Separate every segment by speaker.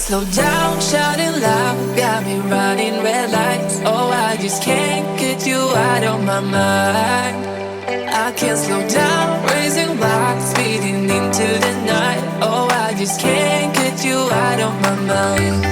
Speaker 1: slow down, shouting loud, got me running red lights. Oh, I just can't get you out of my mind. I can't slow down, raising my speeding into the night. Oh, I just can't get you out of my mind.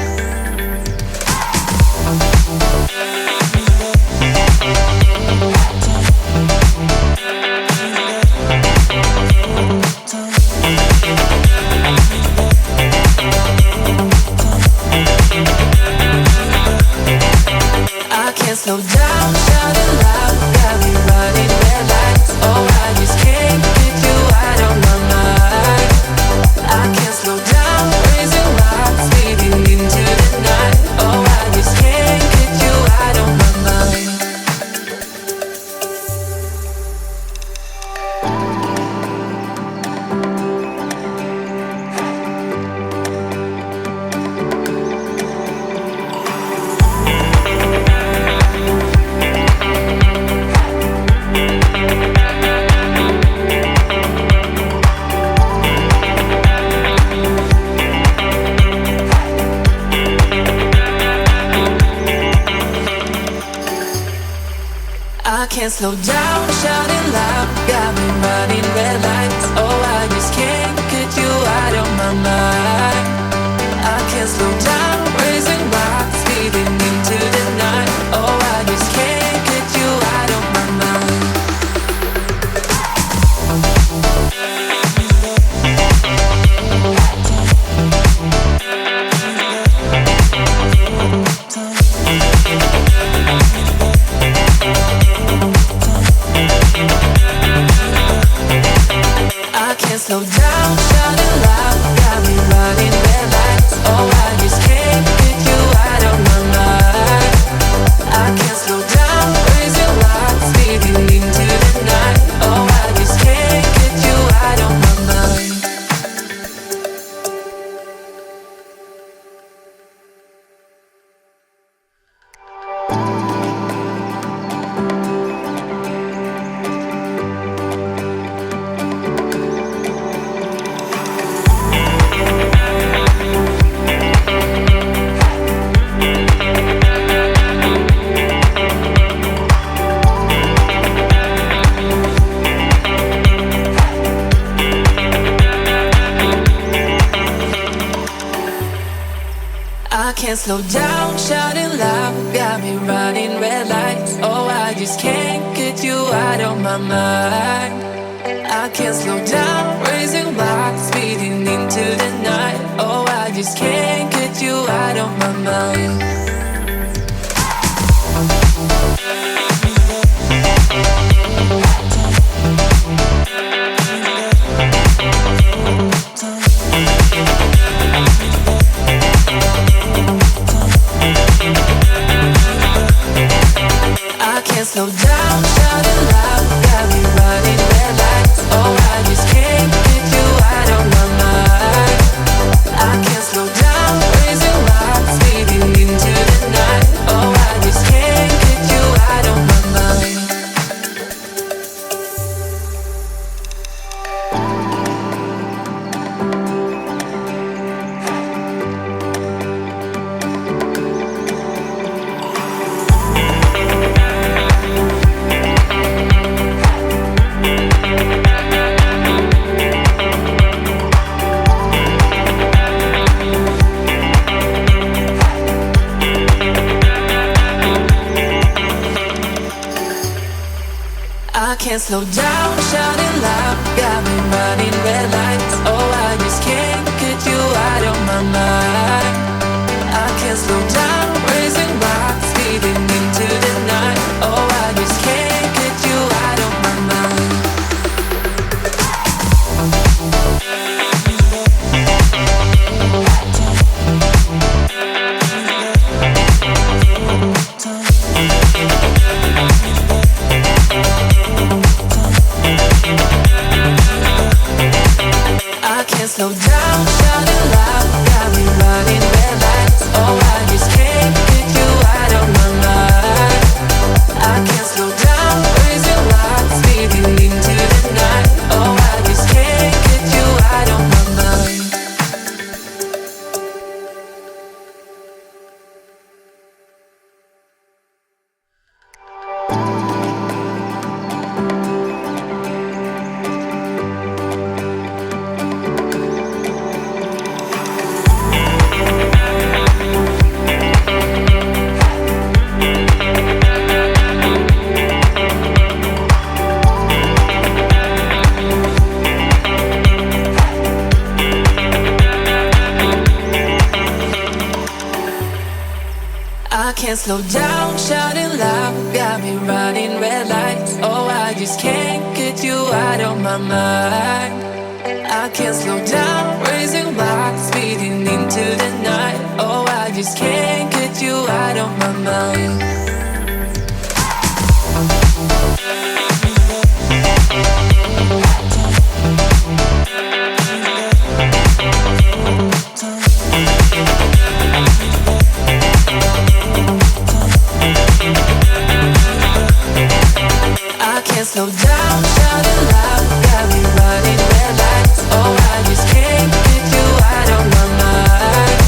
Speaker 1: I can't slow down, shouting loud, got me running red lights. Oh, I just can't get you out of my mind. I can't slow down, raising my speeding into the night. Oh, I just can't get you out of my mind. I can't slow down, shouting loud, got me running red lights. Oh, I just can't get you out of my mind. I can't slow down, raising my speeding into the night. Oh, I just can't get you out of my mind. I can't slow down, shouting loud, got me running red lights. Oh, I just can't get you out of my mind. I can't slow down, raising my speeding into the night. Oh, I just can't get you out of my mind. I can't slow down, shouting loud, got me running red lights. Oh, I just can't get you out of my mind. I can't slow down, raising my speeding into the night. Oh, I just can't get you out of my mind. I can't slow down, shouting loud, got me running red lights. Oh, I just can't get you out of my mind. I can't slow down, raising my speeding into the night. Oh, I just can't get you out of my mind. I can't slow down, shouting loud, got me running red lights. Oh, I just can't get you out of my mind. I can't slow down, raising my speeding into the night. Oh, I just can't get you out of my mind. I can't slow down, shouting loud, got me running. I can't slow down, shouting loud, got me running red lights. Oh, I just can't get you out of my mind. I can't slow down, raising my speeding into the night. Oh, I just can't get you out of my mind. I can't slow down, shouting loud, got me running red lights. Oh, I just can't get you out of my mind.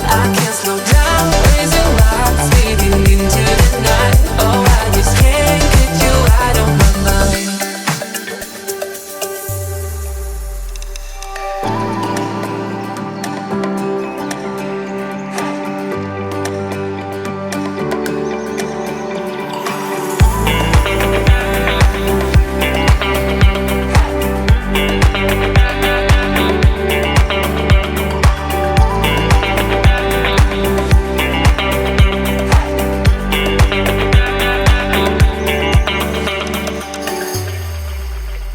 Speaker 1: I can't slow down, raising my speeding into the night. Oh, I just can't get you out of my mind.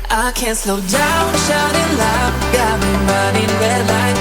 Speaker 1: I can't slow down, shouting loud, got me running red lights.